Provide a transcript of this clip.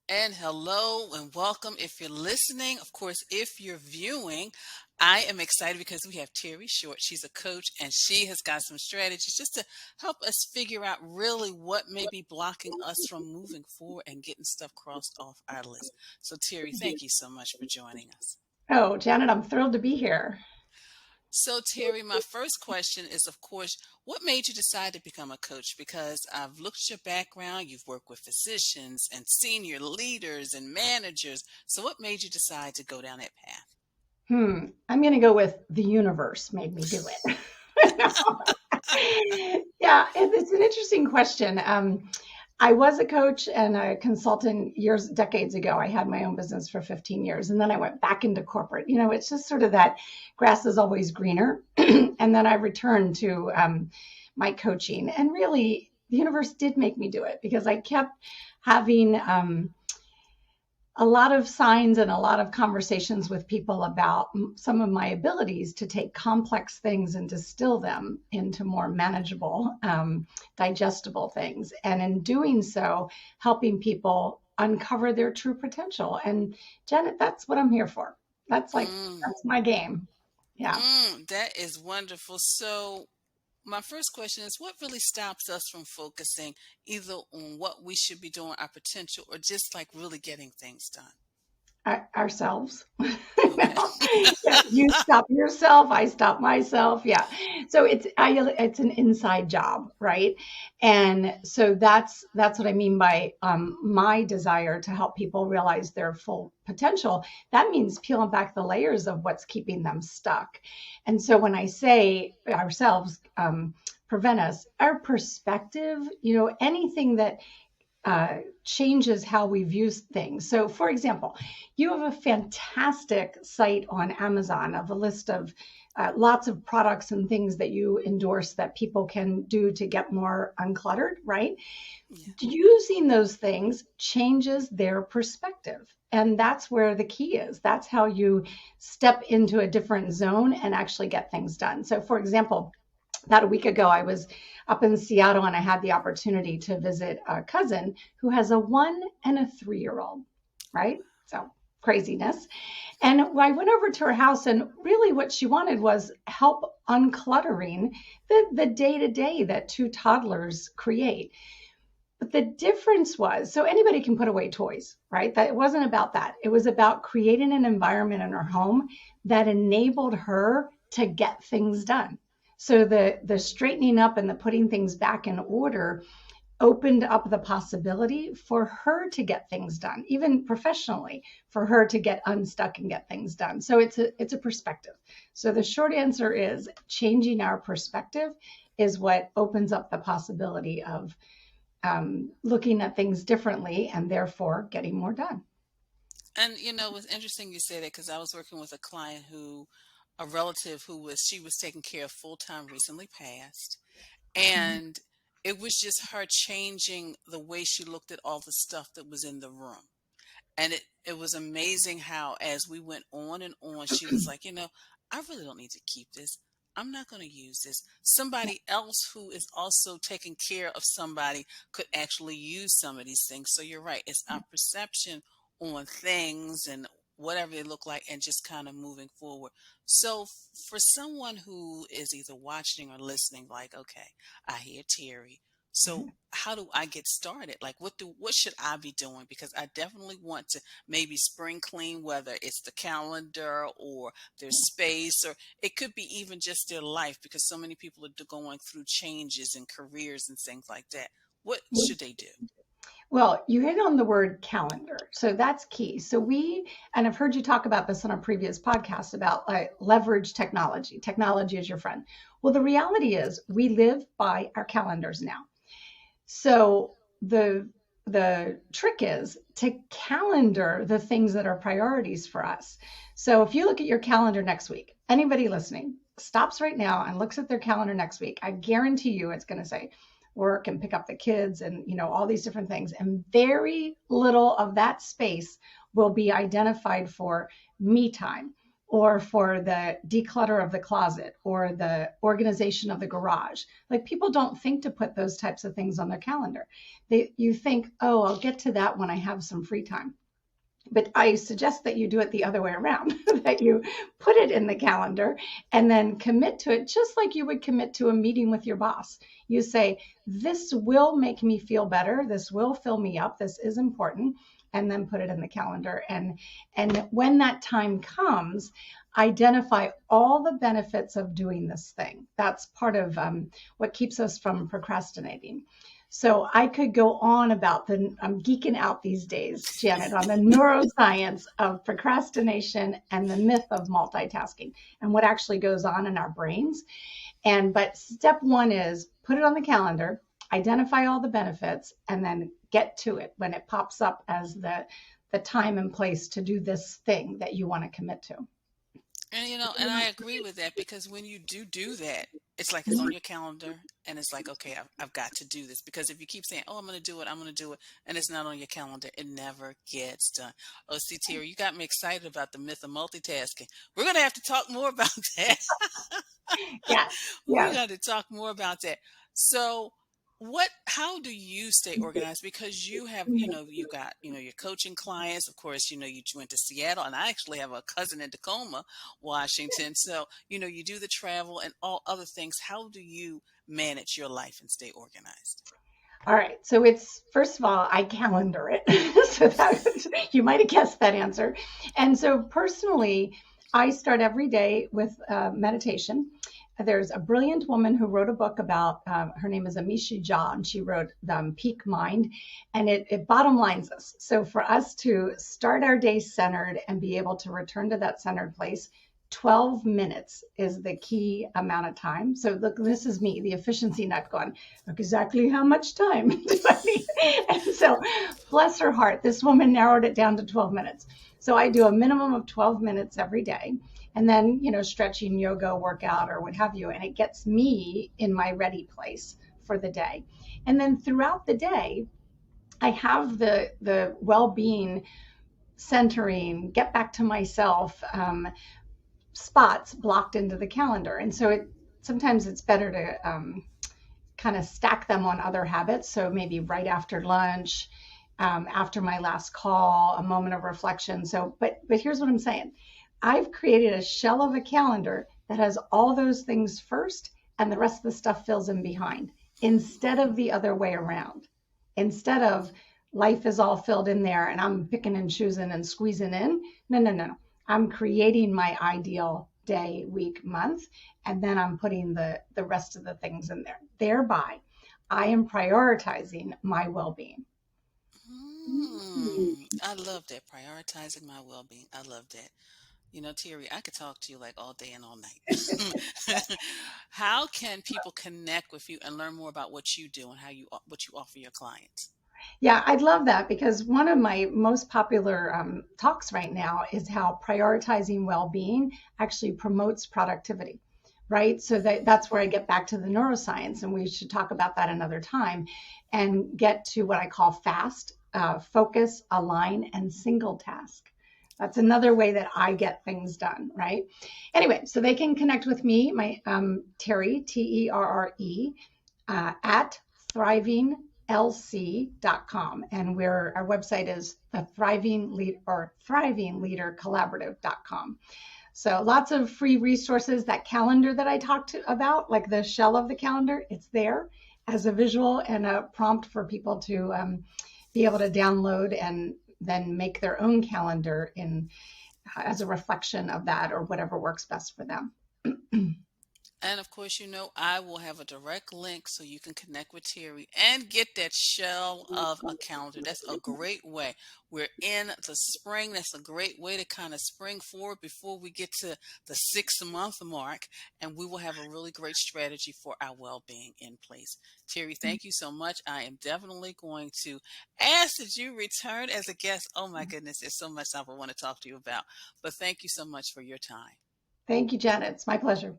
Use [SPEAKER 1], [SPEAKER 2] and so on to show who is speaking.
[SPEAKER 1] And hello and welcome. If you're listening, of course, if you're viewing, I am excited because we have Terry Short. She's a coach and she has got some strategies just to help us figure out really what may be blocking us from moving forward and getting stuff crossed off our list. So, Terry, thank you so much for joining us.
[SPEAKER 2] Oh, Janet, I'm thrilled to be here.
[SPEAKER 1] So, Terry, my first question is, of course, what made you decide to become a coach? Because I've looked at your background, you've worked with physicians and senior leaders and managers. So, what made you decide to go down that path?
[SPEAKER 2] I'm going to go with the universe made me do it. Yeah, it's an interesting question. I was a coach and a consultant decades ago. I had my own business for 15 years, and then I went back into corporate. It's just sort of that grass is always greener. And then I returned to my coaching, and really, the universe did make me do it because I kept having a lot of signs and a lot of conversations with people about some of my abilities to take complex things and distill them into more manageable, digestible things. And in doing so, helping people uncover their true potential. And Janet, that's what I'm here for.
[SPEAKER 1] Mm,
[SPEAKER 2] That's my game. Yeah.
[SPEAKER 1] that is wonderful. So, my first question is what really stops us from focusing either on what we should be doing, our potential, or just like really getting things done?
[SPEAKER 2] Ourselves.
[SPEAKER 1] Okay.
[SPEAKER 2] Yeah, you stop yourself, I stop myself. Yeah. So it's an inside job, right? And so that's what I mean by my desire to help people realize their full potential. That means peeling back the layers of what's keeping them stuck. And so when I say ourselves, prevent us, our perspective, anything that changes how we view things. So, for example, you have a fantastic site on Amazon of a list of lots of products and things that you endorse that people can do to get more uncluttered, right?
[SPEAKER 1] Yeah.
[SPEAKER 2] Using those things changes their perspective. And that's where the key is. That's how you step into a different zone and actually get things done. So, for example, about a week ago, I was up in Seattle and I had the opportunity to visit a cousin who has a 1 and a 3 year old, right? So craziness. And I went over to her house, and really what she wanted was help uncluttering the day to day that two toddlers create. But the difference was, so anybody can put away toys, right? That it wasn't about that. It was about creating an environment in her home that enabled her to get things done. So the straightening up and the putting things back in order opened up the possibility for her to get things done, even professionally, for her to get unstuck and get things done. So it's a perspective. So the short answer is changing our perspective is what opens up the possibility of looking at things differently and therefore getting more done.
[SPEAKER 1] And it's interesting you say that because I was working with a client a relative she was taking care of full time recently passed. And it was just her changing the way she looked at all the stuff that was in the room. And it was amazing how, as we went on and on, she was like, I really don't need to keep this. I'm not going to use this. Somebody else who is also taking care of somebody could actually use some of these things. So you're right. It's our perception on things and whatever they look like and just kind of moving forward. So for someone who is either watching or listening, like, okay, I hear Terry. So how do I get started? Like what should I be doing? Because I definitely want to maybe spring clean, whether it's the calendar or their space, or it could be even just their life because so many people are going through changes in careers and things like that. What should they do?
[SPEAKER 2] Well, you hit on the word calendar. So that's key. And I've heard you talk about this on a previous podcast about leverage technology. Technology is your friend. Well, the reality is we live by our calendars now. So the trick is to calendar the things that are priorities for us. So if you look at your calendar next week, anybody listening stops right now and looks at their calendar next week, I guarantee you it's going to say work and pick up the kids and all these different things, and very little of that space will be identified for me time or for the declutter of the closet or the organization of the garage. Like people don't think to put those types of things on their calendar. You think, oh, I'll get to that when I have some free time. But I suggest that you do it the other way around, that you put it in the calendar and then commit to it, just like you would commit to a meeting with your boss. You say, this will make me feel better. This will fill me up. This is important. And then put it in the calendar. And when that time comes, identify all the benefits of doing this thing. That's part of what keeps us from procrastinating. So I could go on about I'm geeking out these days, Janet, on the neuroscience of procrastination and the myth of multitasking and what actually goes on in our brains. But step one is put it on the calendar, identify all the benefits, and then get to it when it pops up as the time and place to do this thing that you want to commit to.
[SPEAKER 1] And and I agree with that because when you do that, it's like it's on your calendar and it's like, okay, I've got to do this. Because if you keep saying, oh, I'm going to do it, I'm going to do it, and it's not on your calendar, it never gets done. Oh, see, Terry, you got me excited about the myth of multitasking. We're going to have to talk more about that.
[SPEAKER 2] Yes,
[SPEAKER 1] We
[SPEAKER 2] yes.
[SPEAKER 1] got to talk more about that. So, how do you stay organized? Because you have, you got, your coaching clients. Of course, you went to Seattle, and I actually have a cousin in Tacoma, Washington. So, you do the travel and all other things. How do you manage your life and stay organized?
[SPEAKER 2] All right. So it's first of all, I calendar it. So you might have guessed that answer. And so personally, I start every day with meditation. There's a brilliant woman who wrote a book about, her name is Amishi Jha, and she wrote Peak Mind, and it bottom lines us. So for us to start our day centered and be able to return to that centered place, 12 minutes is the key amount of time. So look, this is me, the efficiency nut going, look exactly how much time do I need? And so bless her heart, this woman narrowed it down to 12 minutes. So I do a minimum of 12 minutes every day. And then, stretching, yoga, workout, or what have you. And it gets me in my ready place for the day. And then throughout the day, I have the well-being, centering, get back to myself, spots blocked into the calendar. And so sometimes it's better to kind of stack them on other habits. So maybe right after lunch, after my last call, a moment of reflection. So, but here's what I'm saying. I've created a shell of a calendar that has all those things first and the rest of the stuff fills in behind instead of the other way around. Instead of life is all filled in there and I'm picking and choosing and squeezing in. No. I'm creating my ideal day, week, month, and then I'm putting the rest of the things in there. Thereby, I am prioritizing my well-being.
[SPEAKER 1] I love that. Prioritizing my well being. I love that. Terry, I could talk to you like all day and all night. How can people connect with you and learn more about what you do and what you offer your clients?
[SPEAKER 2] Yeah, I'd love that because one of my most popular talks right now is how prioritizing well-being actually promotes productivity, right? So that's where I get back to the neuroscience, and we should talk about that another time and get to what I call FAST, focus, align, and single task. That's another way that I get things done, right? Anyway, so they can connect with me, my Terre, Terre, at thrivinglc.com. And our website is the thrivingleadercollaborative.com. So lots of free resources. That calendar that I talked about, like the shell of the calendar, it's there as a visual and a prompt for people to be able to download and then make their own calendar as a reflection of that or whatever works best for them.
[SPEAKER 1] And of course, I will have a direct link so you can connect with Terry and get that shell of a calendar. That's a great way. We're in the spring. That's a great way to kind of spring forward before we get to the 6 month mark. And we will have a really great strategy for our well-being in place. Terry, thank you so much. I am definitely going to ask that you return as a guest. Oh my goodness, there's so much stuff I want to talk to you about. But thank you so much for your time.
[SPEAKER 2] Thank you, Janet. It's my pleasure.